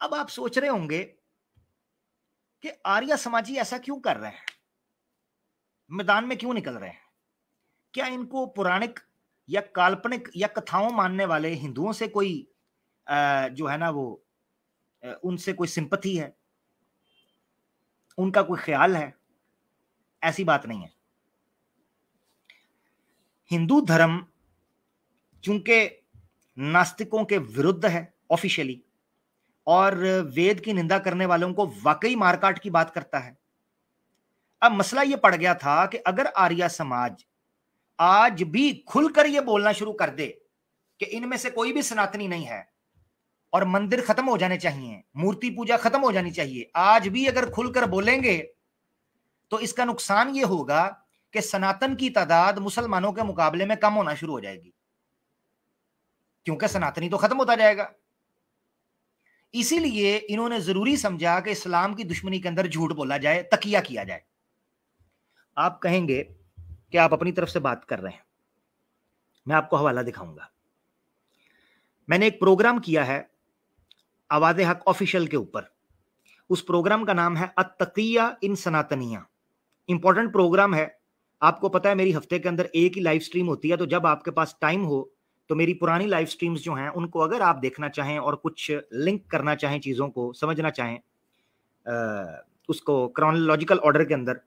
अब आप सोच रहे होंगे कि आर्य समाजी ऐसा क्यों कर रहे हैं, मैदान में क्यों निकल रहे हैं? क्या इनको पौराणिक या काल्पनिक या कथाओं मानने वाले हिंदुओं से कोई जो है ना वो उनसे कोई सिंपथी है, उनका कोई ख्याल है? ऐसी बात नहीं है। हिंदू धर्म चूंकि नास्तिकों के विरुद्ध है ऑफिशियली, और वेद की निंदा करने वालों को वाकई मारकाट की बात करता है। अब मसला यह पड़ गया था कि अगर आर्य समाज आज भी खुलकर यह बोलना शुरू कर दे कि इनमें से कोई भी सनातनी नहीं है और मंदिर खत्म हो जाने चाहिए, मूर्ति पूजा खत्म हो जानी चाहिए, आज भी अगर खुलकर बोलेंगे तो इसका नुकसान यह होगा कि सनातन की तादाद मुसलमानों के मुकाबले में कम होना शुरू हो जाएगी, क्योंकि सनातनी तो खत्म होता जाएगा। इसीलिए इन्होंने जरूरी समझा कि इस्लाम की दुश्मनी के अंदर झूठ बोला जाए, तकिया किया जाए। आप कहेंगे कि आप अपनी तरफ से बात कर रहे हैं, मैं आपको हवाला दिखाऊंगा। मैंने एक प्रोग्राम किया है आवाज़े हक ऑफिशियल के ऊपर। उस प्रोग्राम का नाम है अत्तकिया इन सनातनिया। इंपॉर्टेंट प्रोग्राम है। आपको पता है मेरी हफ्ते के अंदर एक ही लाइव स्ट्रीम होती है, तो जब आपके पास टाइम हो तो मेरी पुरानी लाइव स्ट्रीम्स जो हैं उनको अगर आप देखना चाहें और कुछ लिंक करना चाहें, चीज़ों को समझना चाहें, उसको क्रोनोलॉजिकल ऑर्डर के अंदर,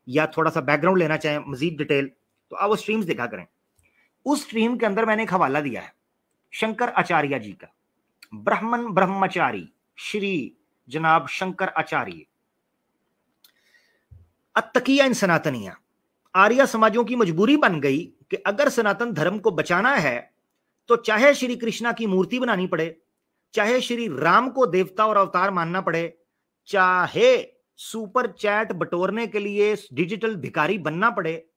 या थोड़ा सा बैकग्राउंड लेना चाहें मजीद डिटेल, तो आप वो स्ट्रीम्स देखा करें। उस स्ट्रीम के अंदर मैंने एक हवाला दिया है शंकर आचार्य जी का, ब्राह्मण ब्रह्मचारी श्री जनाब शंकर आचार्य। अत्तकिया इन सनातनिया। आर्य समाजों की मजबूरी बन गई कि अगर सनातन धर्म को बचाना है तो चाहे श्री कृष्णा की मूर्ति बनानी पड़े, चाहे श्री राम को देवता और अवतार मानना पड़े, चाहे सुपर चैट बटोरने के लिए डिजिटल भिखारी बनना पड़े,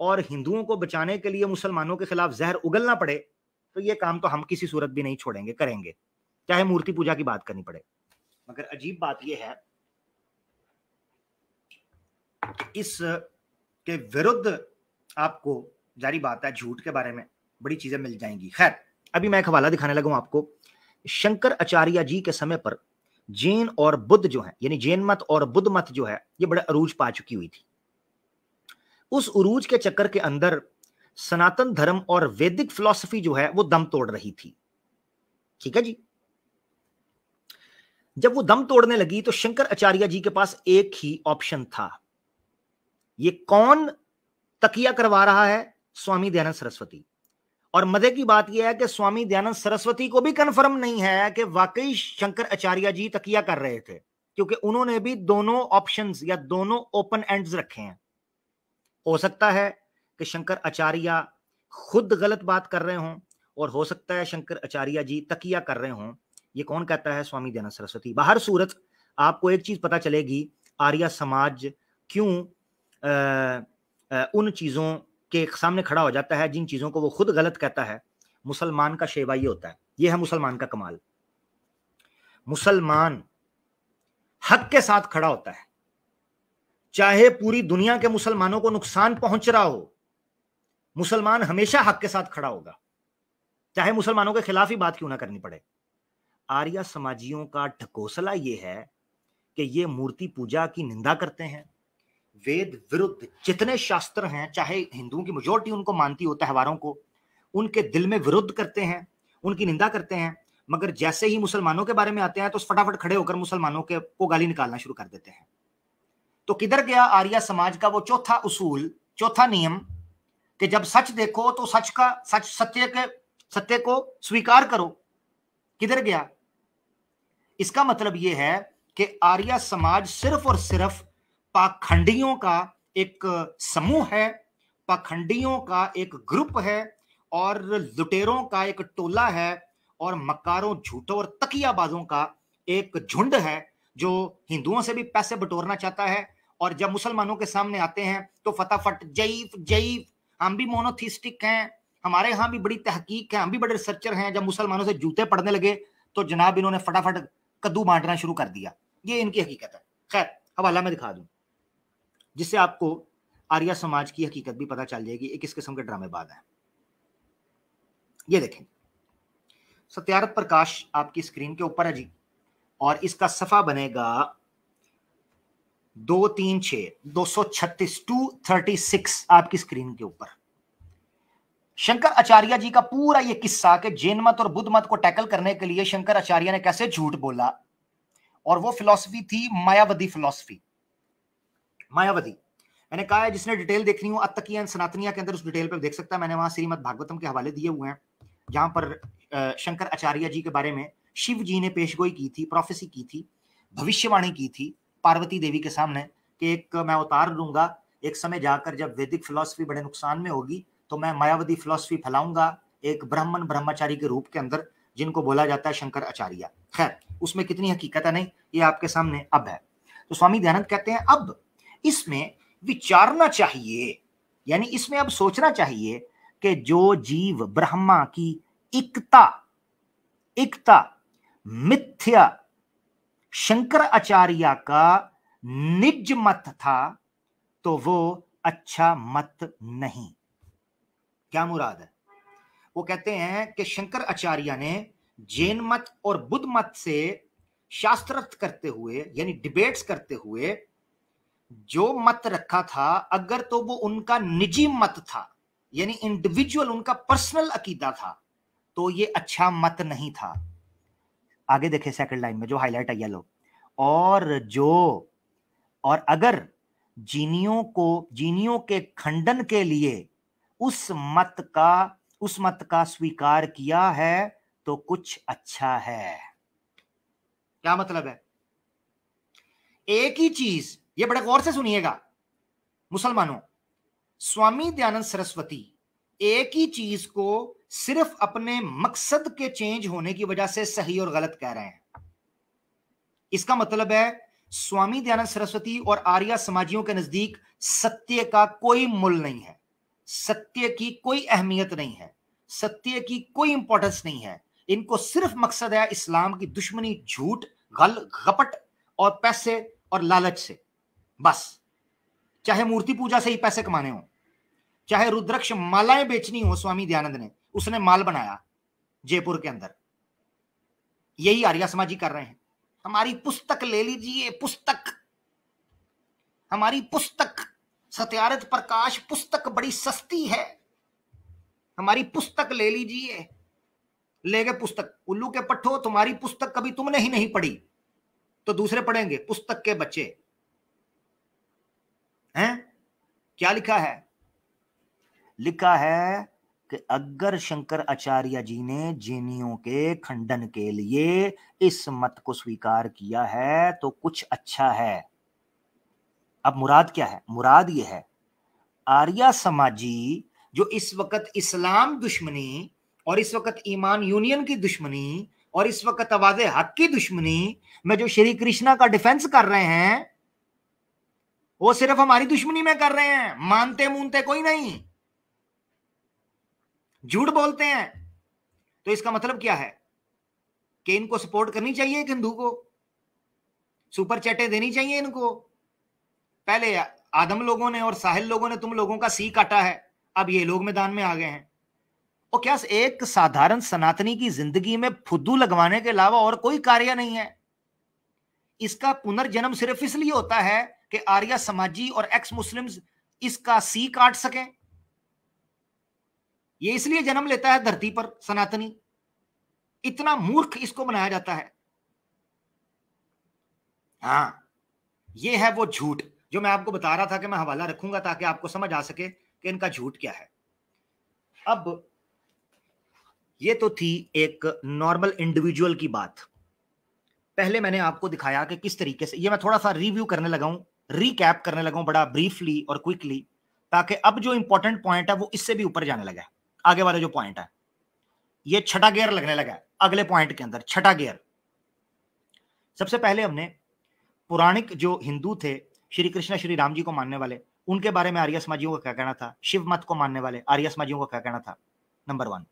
और हिंदुओं को बचाने के लिए मुसलमानों के खिलाफ जहर उगलना पड़े, तो ये काम तो हम किसी सूरत भी नहीं छोड़ेंगे, करेंगे, चाहे मूर्ति पूजा की बात करनी पड़े। मगर अजीब बात यह है कि इस के विरुद्ध आपको जारी बात है, झूठ के बारे में बड़ी चीजें मिल जाएंगी। खैर, अभी मैं एक हवाला दिखाने लगा हूं आपको। शंकर आचार्य जी के समय पर जैन और बुद्ध जो है, यानी जैन मत और बुद्ध मत जो है, ये बड़े अरूज पा चुकी हुई थी। उस उरूज के चक्कर के अंदर सनातन धर्म और वैदिक फिलॉसफी जो है वो दम तोड़ रही थी। ठीक है जी। जब वो दम तोड़ने लगी तो शंकर आचार्य जी के पास एक ही ऑप्शन था। ये कौन तकिया करवा रहा है? स्वामी दयानंद सरस्वती। और मजे की बात यह है कि स्वामी दयानंद सरस्वती को भी कंफर्म नहीं है कि वाकई शंकर आचार्य जी तकिया कर रहे थे, क्योंकि उन्होंने भी दोनों ऑप्शंस या दोनों ओपन एंड्स रखे हैं। हो सकता है कि शंकर आचार्य खुद गलत बात कर रहे हों, और हो सकता है शंकर आचार्य जी तकिया कर रहे हों। ये कौन कहता है? स्वामी दयानंद सरस्वती। बाहर सूरत आपको एक चीज पता चलेगी, आर्य समाज क्यों उन चीजों के सामने खड़ा हो जाता है जिन चीजों को वो खुद गलत कहता है। मुसलमान का शेवा ये होता है, ये है मुसलमान का कमाल। मुसलमान हक के साथ खड़ा होता है, चाहे पूरी दुनिया के मुसलमानों को नुकसान पहुंच रहा हो, मुसलमान हमेशा हक के साथ खड़ा होगा, चाहे मुसलमानों के खिलाफ ही बात क्यों ना करनी पड़े। आर्य समाजियों का ढकोसला ये है कि ये मूर्ति पूजा की निंदा करते हैं, वेद विरुद्ध जितने शास्त्र हैं, चाहे हिंदुओं की मेजॉरिटी उनको मानती हो, त्योहारों को उनके दिल में विरुद्ध करते हैं, उनकी निंदा करते हैं, मगर जैसे ही मुसलमानों के बारे में आते हैं तो फटाफट खड़े होकर मुसलमानों के को गाली निकालना शुरू कर देते हैं। तो किधर गया आर्य समाज का वो चौथा उसूल, चौथा नियम कि जब सच देखो तो सत्य को स्वीकार करो? किधर गया? इसका मतलब यह है कि आर्य समाज सिर्फ और सिर्फ पाखंडियों का एक समूह है, पाखंडियों का एक ग्रुप है, और लुटेरों का एक टोला है, और मक्कारों, झूठों और तकियाबाजों का एक झुंड है जो हिंदुओं से भी पैसे बटोरना चाहता है। और जब मुसलमानों के सामने आते हैं तो फटाफट जईफ जईफ, हम भी मोनोथिस्टिक हैं, हमारे यहां भी बड़ी तहकीक है, हम भी बड़े रिसर्चर हैं। जब मुसलमानों से जूते पड़ने लगे तो जनाब इन्होंने फटाफट कद्दू बांटना शुरू कर दिया। ये इनकी हकीकत है। खैर, हवाला मैं दिखा दूं जिससे आपको आर्य समाज की हकीकत भी पता चल जाएगी। एक किस किस्म के ड्रामेबाज है ये देखें। सत्यार्थ प्रकाश आपकी स्क्रीन के ऊपर है जी, और इसका सफा बनेगा 236 236 236 आपकी स्क्रीन के ऊपर। शंकर आचार्य जी का पूरा यह किस्सा कि जैन मत और बुद्ध मत को टैकल करने के लिए शंकर आचार्य ने कैसे झूठ बोला, और वो फिलॉसफी थी मायावती फिलॉसफी। मायावती मैंने कहा है, जिसने डिटेल देखनी हो अत्तकिया सनातनिया के अंदर उस डिटेल पे देख सकता है। मैंने वहां श्रीमद् भागवतम के हवाले दिए हुए हैं, जहां पर शंकर आचार्य जी के बारे में शिव जी ने पेशगोई की थी, प्रोफेसी की थी, भविष्यवाणी की थी पार्वती देवी के सामने कि एक मैं उतार लूंगा, एक समय जाकर जब वैदिक फिलॉसफी बड़े नुकसान में होगी तो मैं मायावती फिलॉसफी फैलाऊंगा एक ब्राह्मण ब्रह्मचारी के रूप के अंदर, जिनको बोला जाता है शंकर आचार्य। खैर उसमें कितनी हकीकत है नहीं, ये आपके सामने अब है। तो स्वामी दयानंद कहते हैं अब इसमें विचारना चाहिए, यानी इसमें अब सोचना चाहिए कि जो जीव ब्रह्मा की एकता मिथ्या शंकर आचार्य का निज मत था, तो वो अच्छा मत नहीं। क्या मुराद है? वो कहते हैं कि शंकर आचार्य ने जैन मत और बुद्ध मत से शास्त्रार्थ करते हुए, यानी डिबेट्स करते हुए जो मत रखा था, अगर तो वो उनका निजी मत था, यानी इंडिविजुअल उनका पर्सनल अकीदा था, तो ये अच्छा मत नहीं था। आगे देखें सेकंड लाइन में जो हाईलाइट है येलो, और अगर जीनियों के खंडन के लिए उस मत का स्वीकार किया है तो कुछ अच्छा है। क्या मतलब है? एक ही चीज, ये बड़े गौर से सुनिएगा मुसलमानों, स्वामी दयानंद सरस्वती एक ही चीज को सिर्फ अपने मकसद के चेंज होने की वजह से सही और गलत कह रहे हैं। इसका मतलब है स्वामी दयानंद सरस्वती और आर्य समाजियों के नजदीक सत्य का कोई मूल नहीं है, सत्य की कोई अहमियत नहीं है, सत्य की कोई इंपॉर्टेंस नहीं है। इनको सिर्फ मकसद है इस्लाम की दुश्मनी, झूठ, गल गपट और पैसे और लालच से, बस। चाहे मूर्ति पूजा से ही पैसे कमाने हो, चाहे रुद्राक्ष मालाएं बेचनी हो, स्वामी दयानंद ने उसने माल बनाया जयपुर के अंदर। यही आर्य समाजी कर रहे हैं। हमारी पुस्तक ले लीजिए, हमारी पुस्तक सत्यार्थ प्रकाश पुस्तक बड़ी सस्ती है, हमारी पुस्तक ले लीजिए। ले गए पुस्तक, उल्लू के पट्टो, तुम्हारी पुस्तक कभी तुमने ही नहीं पढ़ी तो दूसरे पढ़ेंगे, पुस्तक के बच्चे हैं। क्या लिखा है? लिखा है कि अगर शंकर आचार्य जी ने जैनियों के खंडन के लिए इस मत को स्वीकार किया है तो कुछ अच्छा है। अब मुराद क्या है? मुराद यह है आर्य समाजी जो इस वक्त इस्लाम दुश्मनी और इस वक्त ईमान यूनियन की दुश्मनी और इस वक्त आवाज़े हक की दुश्मनी में जो श्री कृष्णा का डिफेंस कर रहे हैं, वो सिर्फ हमारी दुश्मनी में कर रहे हैं, मानते मूनते कोई नहीं, झूठ बोलते हैं। तो इसका मतलब क्या है कि इनको सपोर्ट करनी चाहिए एक हिंदू को, सुपर चैटें देनी चाहिए इनको। पहले आदम लोगों ने और साहिल लोगों ने तुम लोगों का सी काटा है, अब ये लोग मैदान में आ गए हैं। और क्या एक साधारण सनातनी की जिंदगी में फुद्दू लगवाने के अलावा और कोई कार्य नहीं है? इसका पुनर्जन्म सिर्फ इसलिए होता है कि आर्य समाजी और एक्स मुस्लिम्स इसका सी काट सकें। ये इसलिए जन्म लेता है धरती पर सनातनी, इतना मूर्ख इसको बनाया जाता है। हाँ, ये है वो झूठ जो मैं आपको बता रहा था कि मैं हवाला रखूंगा ताकि आपको समझ आ सके कि इनका झूठ क्या है। अब ये तो थी एक नॉर्मल इंडिविजुअल की बात। पहले मैंने आपको दिखाया कि किस तरीके से, ये मैं थोड़ा सा रिव्यू करने लगा हूं, रिकैप करने लगा हूं बड़ा ब्रीफली और क्विकली, ताकि अब जो इंपॉर्टेंट पॉइंट है वो इससे भी ऊपर जाने लगा है। आगे वाला जो पॉइंट है ये छठा गियर लगने लगा है अगले पॉइंट के अंदर, छठा गियर। सबसे पहले हमने पौराणिक जो हिंदू थे, श्री कृष्ण श्री राम जी को मानने वाले, उनके बारे में आर्य समाजियों का क्या कहना था, शिव मत को मानने वाले आर्य समाजियों का क्या कहना था, नंबर 1।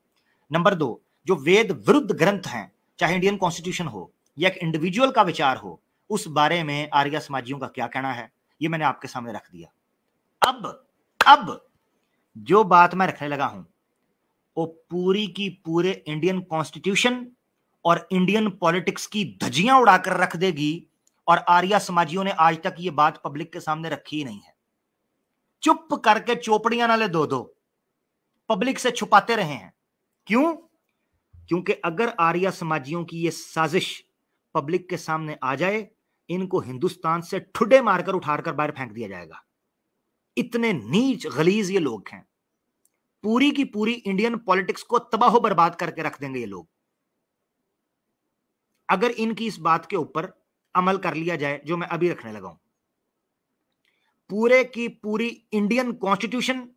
नंबर 2, जो वेद विरुद्ध ग्रंथ हैं, चाहे इंडियन कॉन्स्टिट्यूशन हो या एक इंडिविजुअल का विचार हो, उस बारे में आर्य समाजियों का क्या कहना है, ये मैंने आपके सामने रख दिया। अब जो बात मैं रखने लगा हूं वो पूरी की पूरे इंडियन कॉन्स्टिट्यूशन और इंडियन पॉलिटिक्स की धज्जियां उड़ाकर रख देगी। और आर्या समाजियों ने आज तक ये बात पब्लिक के सामने रखी ही नहीं है, चुप करके चोपड़ियां नाले दो पब्लिक से छुपाते रहे हैं। क्यों? क्योंकि अगर आर्या समाजियों की ये साजिश पब्लिक के सामने आ जाए, इनको हिंदुस्तान से ठुड्डे मारकर उठाकर बाहर फेंक दिया जाएगा। इतने नीच गलीज ये लोग हैं, पूरी की पूरी इंडियन पॉलिटिक्स को तबाह बर्बाद करके रख देंगे ये लोग, अगर इनकी इस बात के ऊपर अमल कर लिया जाए जो मैं अभी रखने लगा हूं। पूरे की पूरी इंडियन कॉन्स्टिट्यूशन,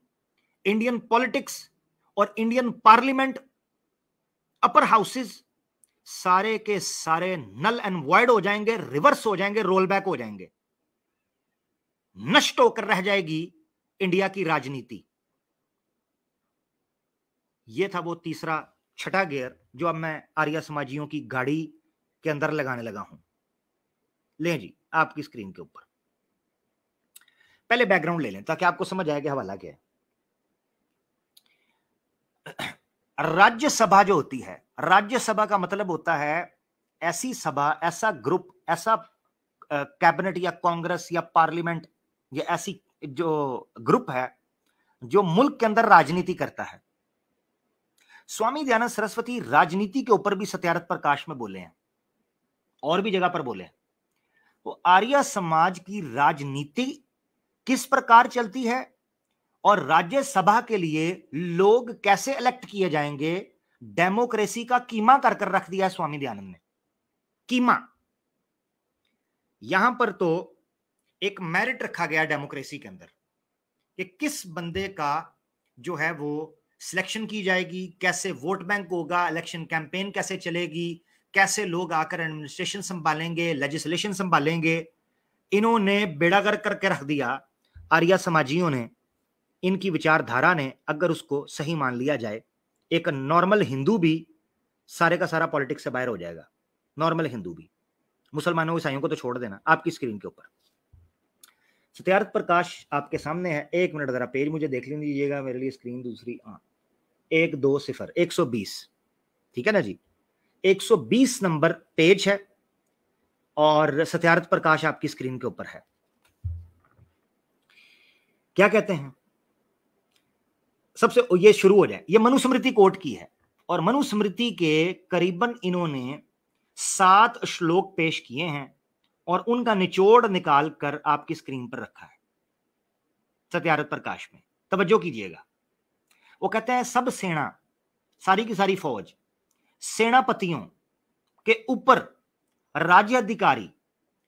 इंडियन पॉलिटिक्स और इंडियन पार्लियामेंट, अपर हाउसेस, सारे के सारे नल एंड वॉइड हो जाएंगे, रिवर्स हो जाएंगे, रोल बैक हो जाएंगे। नष्ट होकर रह जाएगी इंडिया की राजनीति। यह था वो तीसरा छठा गियर जो अब मैं आर्या समाजियों की गाड़ी के अंदर लगाने लगा हूं। ले जी आपकी स्क्रीन के ऊपर पहले बैकग्राउंड ले लें ताकि आपको समझ आए कि हवाला क्या है। राज्यसभा जो होती है, राज्यसभा का मतलब होता है ऐसी सभा, ऐसा ग्रुप, ऐसा कैबिनेट या कांग्रेस या पार्लियामेंट या ऐसी जो ग्रुप है जो मुल्क के अंदर राजनीति करता है। स्वामी दयानंद सरस्वती राजनीति के ऊपर भी सत्यार्थ प्रकाश में बोले हैं और भी जगह पर बोले हैं। तो आर्य समाज की राजनीति किस प्रकार चलती है और राज्यसभा के लिए लोग कैसे इलेक्ट किए जाएंगे, डेमोक्रेसी का कीमा कर कर रख दिया है स्वामी दयानंद ने। कीमा, यहां पर तो एक मेरिट रखा गया डेमोक्रेसी के अंदर कि किस बंदे का जो है वो सिलेक्शन की जाएगी, कैसे वोट बैंक होगा, इलेक्शन कैंपेन कैसे चलेगी, कैसे लोग आकर एडमिनिस्ट्रेशन संभालेंगे, लेजिस्लेशन संभालेंगे। इन्होंने बेड़ागर करके रख दिया आर्य समाजियों ने। इनकी विचारधारा ने अगर उसको सही मान लिया जाए, एक नॉर्मल हिंदू भी सारे का सारा पॉलिटिक्स से बाहर हो जाएगा। नॉर्मल हिंदू भी, मुसलमानों ईसाइयों को तो छोड़ देना। आपकी स्क्रीन के ऊपर सत्यार्थ प्रकाश आपके सामने है। 1 मिनट जरा पेज मुझे देख लीजिएगा, मेरे लिए स्क्रीन दूसरी 120 120, ठीक है ना जी। 120 नंबर पेज है और सत्यार्थ प्रकाश आपकी स्क्रीन के ऊपर है। क्या कहते हैं? सबसे ये शुरू हो जाए, ये मनुस्मृति कोट की है और मनुस्मृति के करीबन इन्होंने 7 श्लोक पेश किए हैं और उनका निचोड़ निकाल कर आपकी स्क्रीन पर रखा है सत्यार्थ प्रकाश में। तवज्जो कीजिएगा। वो कहते हैं सब सेना, सारी की सारी फौज, सेनापतियों के ऊपर राज्याधिकारी,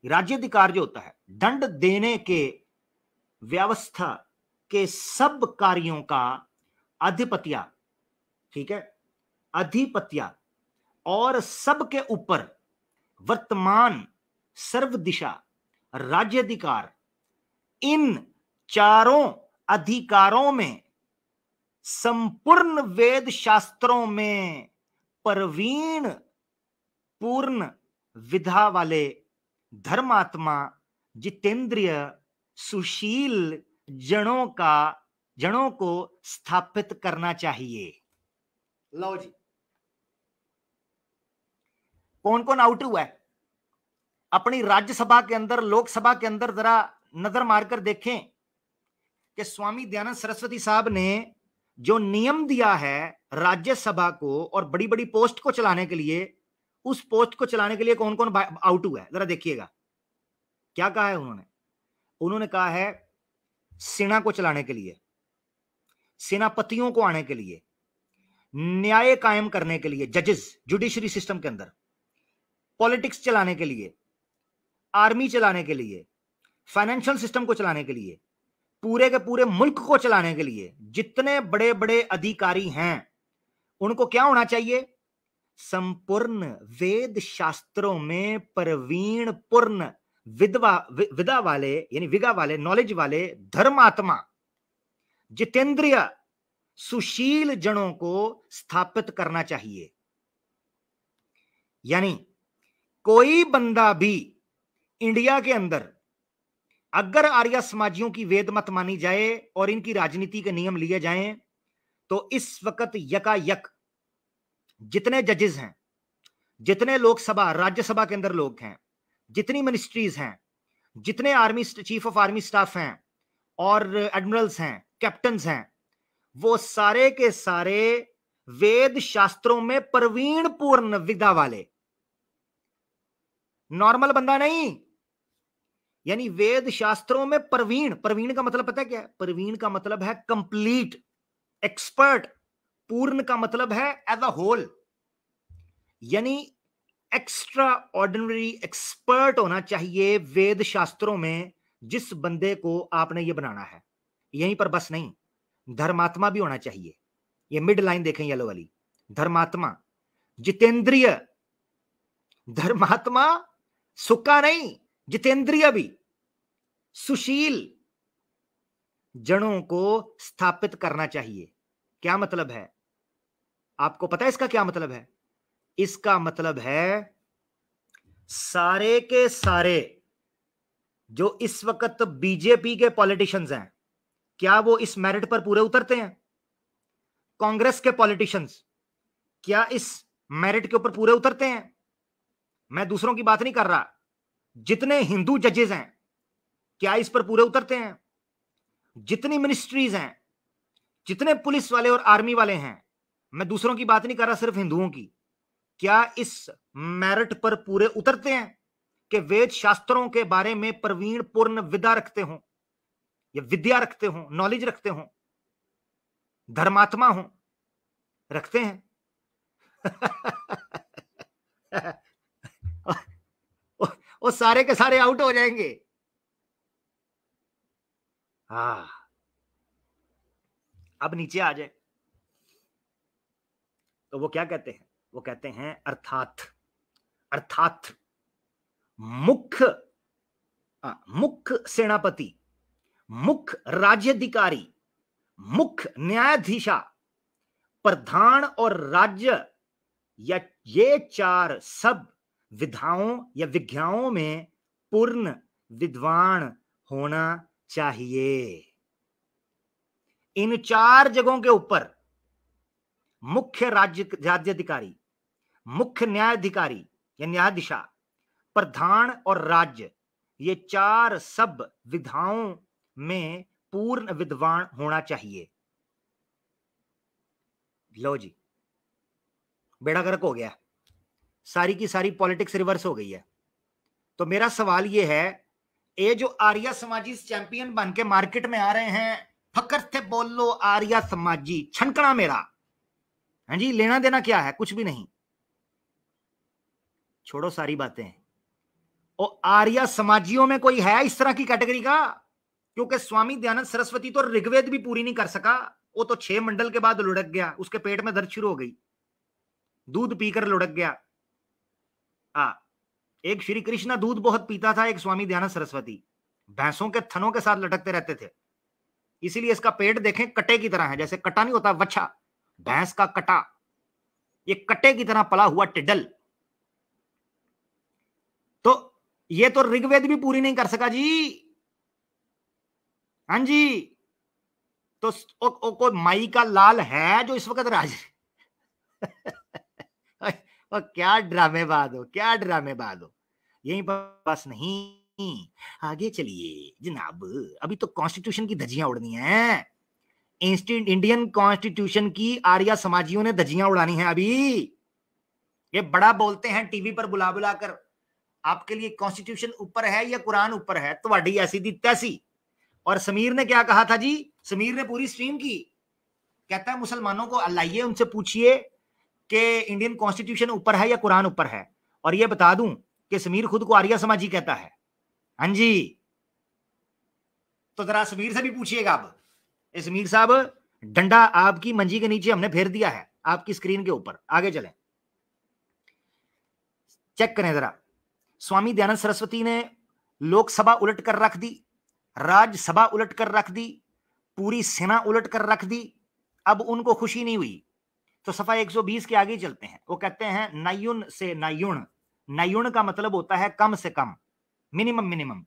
राज्याधिकार जो होता है दंड देने के व्यवस्था के सब कार्यों का अधिपत्य, ठीक है, अधिपत्य और सबके ऊपर वर्तमान सर्व दिशा राज्याधिकार, इन चारों अधिकारों में संपूर्ण वेद शास्त्रों में प्रवीण पूर्ण विधा वाले धर्मात्मा जितेंद्रिय सुशील जनों को स्थापित करना चाहिए। लो जी, कौन कौन आउट हुआ है अपनी राज्यसभा के अंदर, लोकसभा के अंदर? जरा नजर मारकर देखें कि स्वामी दयानंद सरस्वती साहब ने जो नियम दिया है राज्यसभा को और बड़ी बड़ी पोस्ट को चलाने के लिए, उस पोस्ट को चलाने के लिए कौन कौन आउट हुआ है जरा देखिएगा। क्या कहा है उन्होंने? उन्होंने कहा है सेना को चलाने के लिए, सेनापतियों को आने के लिए, न्याय कायम करने के लिए, जजेस जुडिशरी सिस्टम के अंदर, पॉलिटिक्स चलाने के लिए, आर्मी चलाने के लिए, फाइनेंशियल सिस्टम को चलाने के लिए, पूरे के पूरे मुल्क को चलाने के लिए जितने बड़े बड़े अधिकारी हैं उनको क्या होना चाहिए? संपूर्ण वेद शास्त्रों में प्रवीण पूर्ण विदा वाले, यानी विगा वाले, नॉलेज वाले धर्मात्मा जितेंद्रिय सुशील जनों को स्थापित करना चाहिए। यानी कोई बंदा भी इंडिया के अंदर अगर आर्य समाजियों की वेद मत मानी जाए और इनकी राजनीति के नियम लिए जाएं तो इस वक्त यकायक जितने जजेस हैं, जितने लोकसभा राज्यसभा के अंदर लोग हैं, जितनी मिनिस्ट्रीज हैं, जितने army chief of army staff हैं और एडमिरल्स हैं, कैप्टन्स हैं, वो सारे के सारे वेद शास्त्रों में प्रवीण पूर्ण विद्या वाले, नॉर्मल बंदा नहीं। यानी वेद शास्त्रों में प्रवीण, प्रवीण का मतलब पता है क्या है? प्रवीण का मतलब है कंप्लीट, एक्सपर्ट। पूर्ण का मतलब है एज अ होल, यानी एक्स्ट्रा ऑर्डिनरी एक्सपर्ट होना चाहिए वेद शास्त्रों में जिस बंदे को आपने ये बनाना है। यहीं पर बस नहीं, धर्मात्मा भी होना चाहिए। ये मिड लाइन देखें येलो वाली, धर्मात्मा, जितेंद्रिय, धर्मात्मा सुक्का नहीं, जितेंद्रिय भी, सुशील, जड़ों को स्थापित करना चाहिए। क्या मतलब है? आपको पता है इसका क्या मतलब है? इसका मतलब है सारे के सारे जो इस वक्त बीजेपी के पॉलिटिशियंस हैं, क्या वो इस मेरिट पर पूरे उतरते हैं? कांग्रेस के पॉलिटिशियंस क्या इस मेरिट के ऊपर पूरे उतरते हैं? मैं दूसरों की बात नहीं कर रहा। जितने हिंदू जजेस हैं, क्या इस पर पूरे उतरते हैं? जितनी मिनिस्ट्रीज हैं, जितने पुलिस वाले और आर्मी वाले हैं, मैं दूसरों की बात नहीं कर रहा, सिर्फ हिंदुओं की, क्या इस मेरिट पर पूरे उतरते हैं कि वेद शास्त्रों के बारे में प्रवीण पूर्ण विद्या रखते हो, या विद्या रखते हो, नॉलेज रखते हो, धर्मात्मा हो? रखते हैं। वो सारे के सारे आउट हो जाएंगे। हाँ, अब नीचे आ जाए तो वो क्या कहते हैं? वो कहते हैं अर्थात, अर्थात मुख्य मुख्य सेनापति, मुख्य राज्याधिकारी, मुख्य न्यायाधीशा, प्रधान और राज्य, या ये चार सब विधाओं या विज्ञाओं में पूर्ण विद्वान होना चाहिए। इन चार जगहों के ऊपर मुख्य राज्याधिकारी, मुख्य न्यायाधिकारी या न्यायाधीशा, प्रधान और राज्य, ये चार सब विधाओं में पूर्ण विद्वान होना चाहिए। लो जी, बेड़ा गर्क हो गया, सारी की सारी पॉलिटिक्स रिवर्स हो गई है। तो मेरा सवाल ये है, ये जो आर्या समाजी चैंपियन बन के मार्केट में आ रहे हैं, फकर थे बोल लो आर्या समाजी, छनकना मेरा, हाँ जी, लेना देना क्या है? कुछ भी नहीं, छोड़ो सारी बातें। और आर्या समाजियों में कोई है इस तरह की कैटेगरी का? क्योंकि स्वामी दयानंद सरस्वती तो ऋग्वेद भी पूरी नहीं कर सका, वो तो 6 मंडल के बाद लुढ़क गया, उसके पेट में दर्द शुरू हो गई, दूध पीकर लुढ़क गया। एक श्री कृष्ण दूध बहुत पीता था, एक स्वामी दयानंद सरस्वती भैंसों के थनों के साथ लटकते रहते थे, इसीलिए इसका पेट देखें कटे की तरह है, जैसे कटा नहीं होता वच्छा, भैंस का कटा, ये कटे की तरह पला हुआ टिड्डल। तो ये तो ऋग्वेद भी पूरी नहीं कर सका जी। हाँ जी, तो कोई माई का लाल है जो इस वक्त राज और क्या ड्रामेबाज हो, क्या ड्रामेबाज हो। यहीं पर बस नहीं, आगे चलिए जनाब, अभी तो कॉन्स्टिट्यूशन की धज्जियां उड़नी है। इंडियन कॉन्स्टिट्यूशन की आर्या समाजियों ने धज्जियां उड़ानी है अभी। ये बड़ा बोलते हैं टीवी पर बुला बुला कर, आपके लिए कॉन्स्टिट्यूशन ऊपर है या कुरान ऊपर है, तो वाडी ऐसी दी तैसी। और समीर ने क्या कहा था जी? समीर ने पूरी स्ट्रीम की, कहता है मुसलमानों को लाइए, उनसे पूछिए कि इंडियन कॉन्स्टिट्यूशन ऊपर है या कुरान ऊपर है। और ये बता दूं कि समीर खुद को आर्या समाजी कहता है। हाँ जी, तो जरा समीर से भी पूछिएगा। अब समीर साहब, डंडा आपकी मंजी के नीचे हमने फेर दिया है, आपकी स्क्रीन के ऊपर। आगे चलें, चेक करें जरा। स्वामी दयानंद सरस्वती ने लोकसभा उलट कर रख दी, राज्यसभा उलट कर रख दी, पूरी सेना उलट कर रख दी। अब उनको खुशी नहीं हुई, तो सफा 120 के आगे चलते हैं। वो कहते हैं नयुन से नयुण, नयुण का मतलब होता है कम से कम, मिनिमम मिनिमम।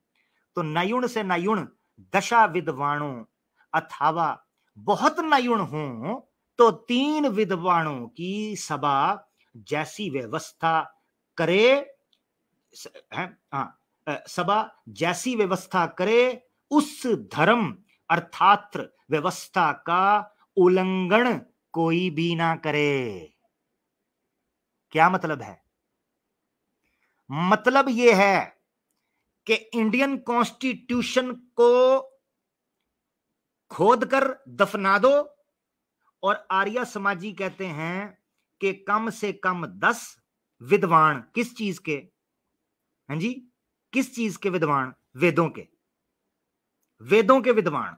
तो नयुण से नयुण दशा विद्वानों, अथवा बहुत नयुण हो तो 3 विद्वानों की सभा जैसी व्यवस्था करे, सभा जैसी व्यवस्था करे उस धर्म अर्थात व्यवस्था का उल्लंघन कोई भी ना करे। क्या मतलब है? मतलब यह है कि इंडियन कॉन्स्टिट्यूशन को खोदकर दफना दो, और आर्य समाजी कहते हैं कि कम से कम 10 विद्वान, किस चीज के? हाँ जी, किस चीज के विद्वान? वेदों के, वेदों के विद्वान।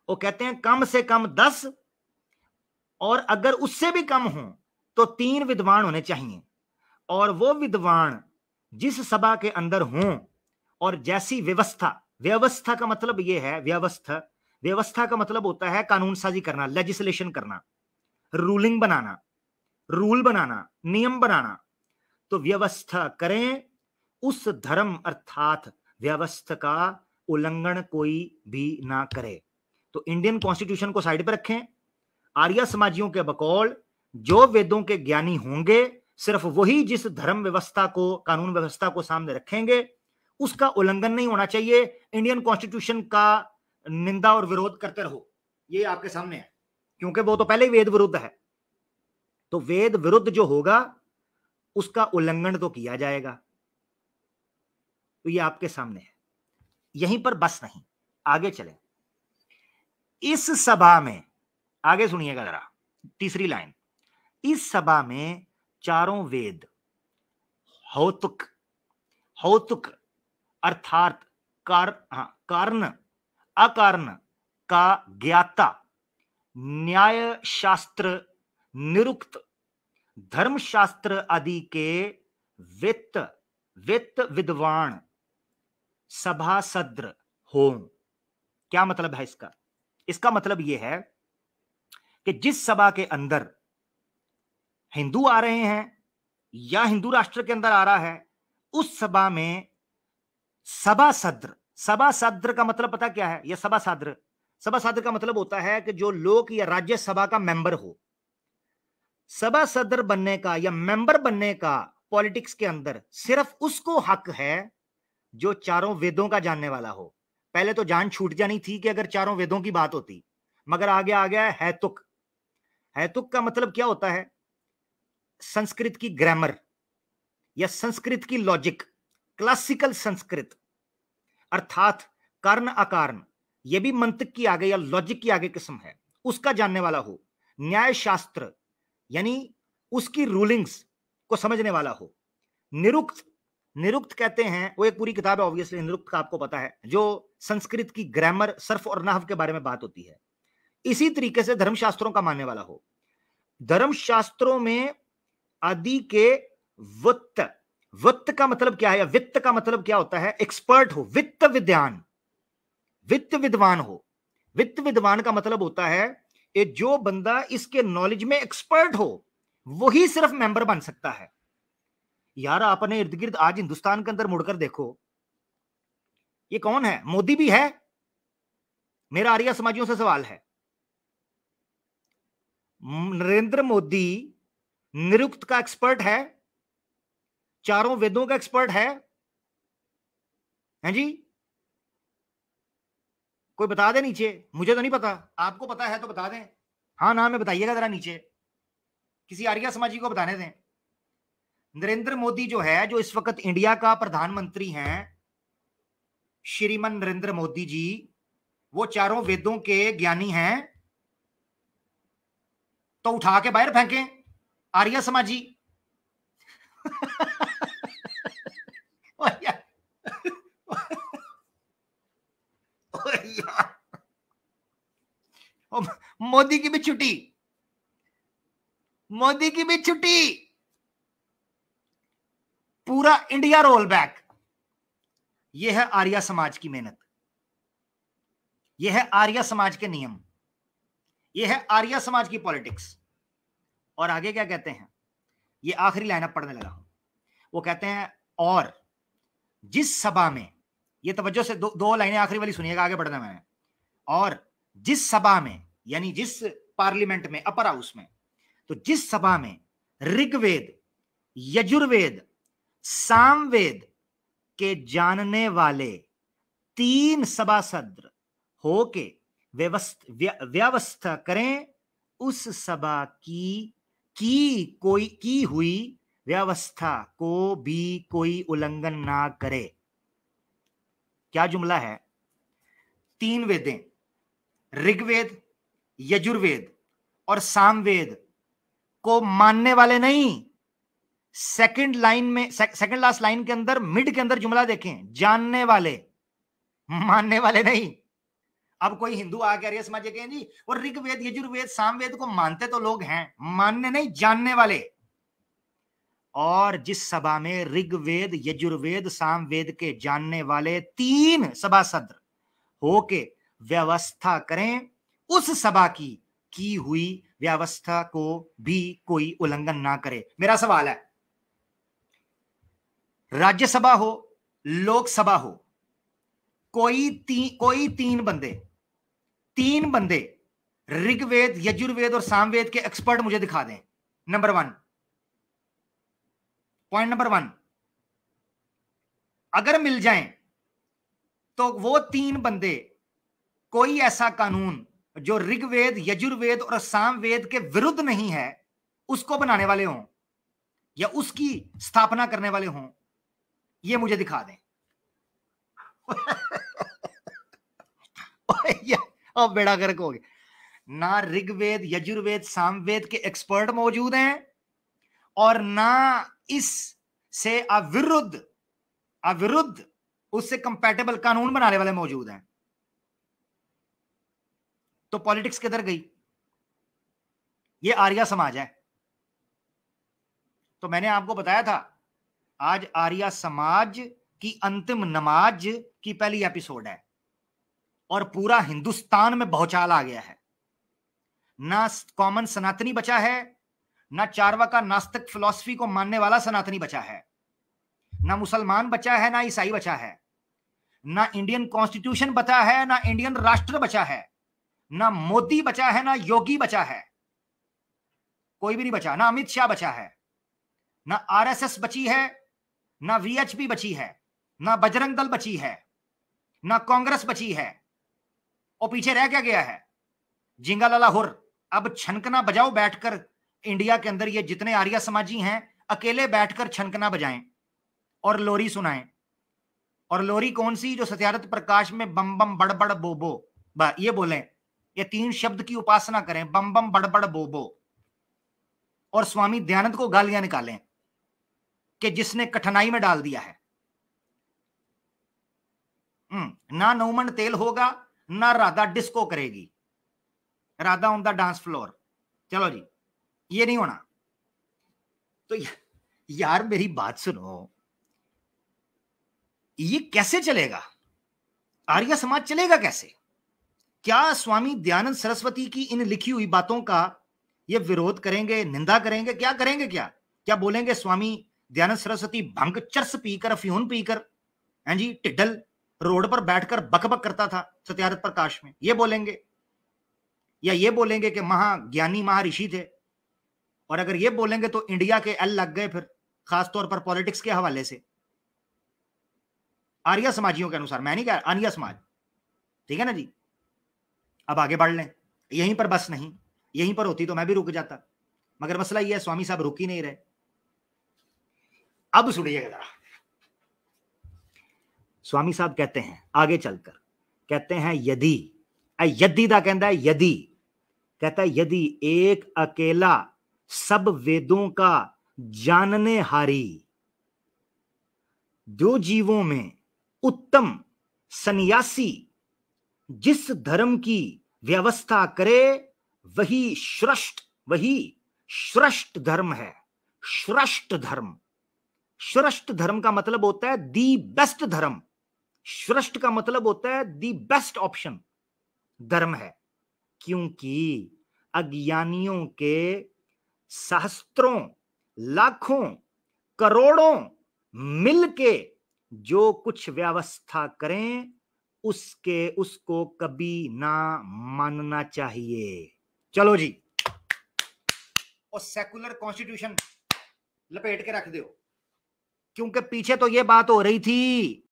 वो कहते हैं कम से कम 10, और अगर उससे भी कम हो तो 3 विद्वान होने चाहिए, और वो विद्वान जिस सभा के अंदर हों और जैसी व्यवस्था, व्यवस्था का मतलब यह है, व्यवस्था, व्यवस्था का मतलब होता है कानून साजी करना, लेजिस्लेशन करना, रूलिंग बनाना, रूल बनाना, नियम बनाना। तो व्यवस्था करें उस धर्म अर्थात व्यवस्था का उल्लंघन कोई भी ना करे। तो इंडियन कॉन्स्टिट्यूशन को साइड पर रखें, आर्य समाजियों के बकौल जो वेदों के ज्ञानी होंगे सिर्फ वही जिस धर्म व्यवस्था को, कानून व्यवस्था को सामने रखेंगे, उसका उल्लंघन नहीं होना चाहिए। इंडियन कॉन्स्टिट्यूशन का निंदा और विरोध करते रहो, ये आपके सामने है, क्योंकि वो तो पहले ही वेद विरुद्ध है। तो वेद विरुद्ध जो होगा उसका उल्लंघन तो किया जाएगा। तो ये आपके सामने है। यहीं पर बस नहीं, आगे चले। इस सभा में, आगे सुनिएगा जरा, तीसरी लाइन, इस सभा में चारों वेद, हौतुक, हौतुक अर्थात कारण अकारण का ज्ञाता, न्याय शास्त्र, निरुक्त, धर्मशास्त्र आदि के वित्त विद्वान सभासद हो। क्या मतलब है इसका? इसका मतलब यह है कि जिस सभा के अंदर हिंदू आ रहे हैं या हिंदू राष्ट्र के अंदर आ रहा है, उस सभा में सभासद, सभासद का मतलब पता क्या है? यह सभासद, सभासद का मतलब होता है कि जो लोक या राज्यसभा का मेंबर हो। सभासद बनने का या मेंबर बनने का पॉलिटिक्स के अंदर सिर्फ उसको हक है जो चारों वेदों का जानने वाला हो। पहले तो जान छूट जानी थी कि अगर चारों वेदों की बात होती, मगर आगे आ गया है हैतुक। हैतुक का मतलब क्या होता है? संस्कृत की ग्रामर या संस्कृत की लॉजिक, क्लासिकल संस्कृत, अर्थात कारण अकारण, यह भी मंतक की आगे या लॉजिक की आगे किस्म है, उसका जानने वाला हो। न्याय शास्त्र यानी उसकी रूलिंग्स को समझने वाला हो। निरुक्त, निरुक्त कहते हैं, वो एक पूरी किताब है ऑब्वियसली निरुक्त का, आपको पता है, जो संस्कृत की ग्रामर, सर्फ और नहव के बारे में बात होती है। इसी तरीके से धर्मशास्त्रों का मानने वाला हो। धर्मशास्त्रों में आदि के वित्त, वित्त का मतलब क्या है, या वित्त का मतलब क्या होता है? एक्सपर्ट हो, वित्त विद्वान, वित्त विद्वान हो। वित्त विद्वान का मतलब होता है कि जो बंदा इसके नॉलेज में एक्सपर्ट हो वही सिर्फ मेंबर बन सकता है। यार आपने इर्द गिर्द आज हिंदुस्तान के अंदर मुड़कर देखो, ये कौन है? मोदी भी है। मेरा आर्य समाजियों से सवाल है, नरेंद्र मोदी निरुक्त का एक्सपर्ट है, चारों वेदों का एक्सपर्ट है जी? कोई बता दे नीचे, मुझे तो नहीं पता, आपको पता है तो बता दें। हाँ नाम में बताइएगा जरा नीचे, किसी आर्य समाजी को बताने दें। नरेंद्र मोदी जो है, जो इस वक्त इंडिया का प्रधानमंत्री हैं, श्रीमान नरेंद्र मोदी जी, वो चारों वेदों के ज्ञानी हैं। तो उठा के बाहर फेंकें आर्य समाजी। मोदी की भी छुट्टी, मोदी की भी छुट्टी, पूरा इंडिया रोल बैक। यह है आर्य समाज की मेहनत, यह है आर्य समाज के नियम, यह है आर्य समाज की पॉलिटिक्स। और आगे क्या कहते हैं? ये आखिरी लाइन अब पढ़ने लगा हूं। वो कहते हैं और जिस सभा में, ये तवज्जो से दो लाइनें आखिरी वाली सुनिएगा, आगे बढ़ना मैंने। और जिस सभा में यानी जिस पार्लियामेंट में, अपर हाउस में, तो जिस सभा में ऋग्वेद, यजुर्वेद सामवेद के जानने वाले 3 सभासद होके व्यवस्था करें, उस सभा की हुई व्यवस्था को भी कोई उल्लंघन ना करे। क्या जुमला है? 3 वेदें, ऋग्वेद, यजुर्वेद और सामवेद को मानने वाले नहीं। सेकंड लाइन में, सेकंड लास्ट लाइन के अंदर, मिड के अंदर जुमला देखें, जानने वाले, मानने वाले नहीं। अब कोई हिंदू आके आर्य समाज कहें जी और ऋग्वेद, यजुर्वेद, सामवेद को मानते तो लोग हैं, मानने नहीं, जानने वाले। और जिस सभा में ऋग्वेद, यजुर्वेद, सामवेद के जानने वाले 3 सभासद होके व्यवस्था करें, उस सभा की हुई व्यवस्था को भी कोई उल्लंघन ना करे। मेरा सवाल है, राज्यसभा हो, लोकसभा हो, कोई 3 बंदे ऋग्वेद, यजुर्वेद और सामवेद के एक्सपर्ट मुझे दिखा दें। नंबर 1, पॉइंट नंबर 1, अगर मिल जाएं तो वो 3 बंदे कोई ऐसा कानून जो ऋग्वेद, यजुर्वेद और सामवेद के विरुद्ध नहीं है उसको बनाने वाले हों या उसकी स्थापना करने वाले हों, ये मुझे दिखा दें। अब बेड़ा गर्क हो गया। ना ऋग्वेद, यजुर्वेद, सामवेद के एक्सपर्ट मौजूद हैं और ना इस से अविरुद्ध उससे कंपैटिबल कानून बनाने वाले मौजूद हैं। तो पॉलिटिक्स किधर गई? ये आर्या समाज है। तो मैंने आपको बताया था आज आर्या समाज की अंतिम नमाज की पहली एपिसोड है और पूरा हिंदुस्तान में भौचाल आ गया है। ना कॉमन सनातनी बचा है, ना चारवाका नास्तिक फिलॉसफी को मानने वाला सनातनी बचा है, ना मुसलमान बचा है, ना ईसाई बचा है, ना इंडियन कॉन्स्टिट्यूशन बचा है, ना इंडियन राष्ट्र बचा है, ना मोदी बचा है, ना योगी बचा है, कोई भी नहीं बचा। ना अमित शाह बचा है, ना आरएसएस बची है, ना वीएचपी बची है, ना बजरंग दल बची है, ना कांग्रेस बची है। और पीछे रह क्या गया है? जिंगालाला हुर। अब छनकना बजाओ बैठकर, इंडिया के अंदर ये जितने आर्य समाजी हैं अकेले बैठकर छनकना बजाएं और लोरी सुनाएं। और लोरी कौन सी? जो सत्यार्थ प्रकाश में बम बम बड़बड़ बोबो ये बोलें। ये 3 शब्द की उपासना करें, बम बम बड़बड़ बोबो, और स्वामी दयानंद को गालियां निकालें कि जिसने कठिनाई में डाल दिया है। ना नौमन तेल होगा, ना राधा डिस्को करेगी, Radha on the dance floor. चलो जी, ये नहीं होना। तो यार मेरी बात सुनो, ये कैसे चलेगा? आर्य समाज चलेगा कैसे? क्या स्वामी दयानंद सरस्वती की इन लिखी हुई बातों का ये विरोध करेंगे, निंदा करेंगे? क्या करेंगे? क्या बोलेंगे स्वामी दयानंद सरस्वती भंग चरस पीकर, अफ्यून पीकर, हैं जी, टिड्डल रोड पर बैठकर बकबक करता था सत्यार्थ प्रकाश में, ये बोलेंगे? या ये बोलेंगे कि महाज्ञानी महर्षि थे? और अगर ये बोलेंगे तो इंडिया के एल लग गए फिर, खासतौर पर पॉलिटिक्स के हवाले से। आर्य समाजियों के अनुसार, मैं नहीं कह रहा, आर्य समाज, ठीक है ना जी। अब आगे बढ़ लें, यहीं पर बस नहीं, यहीं पर होती तो मैं भी रुक जाता, मगर मसला ये है स्वामी साहब रुक ही नहीं रहे। अब सुनिएगा जरा, स्वामी साहब कहते हैं आगे चलकर, कहते हैं यदि दा कहता है यदि, कहता है यदि एक अकेला सब वेदों का जानने हारी दो जीवों में उत्तम सन्यासी जिस धर्म की व्यवस्था करे वही श्रेष्ठ धर्म है। श्रेष्ठ धर्म का मतलब होता है दी बेस्ट धर्म। श्रेष्ठ का मतलब होता है दी बेस्ट ऑप्शन धर्म है, क्योंकि अज्ञानियों के सहस्त्रों, लाखों, करोड़ों मिलके जो कुछ व्यवस्था करें उसको कभी ना मानना चाहिए। चलो जी, और सेकुलर कॉन्स्टिट्यूशन लपेट के रख दो, क्योंकि पीछे तो यह बात हो रही थी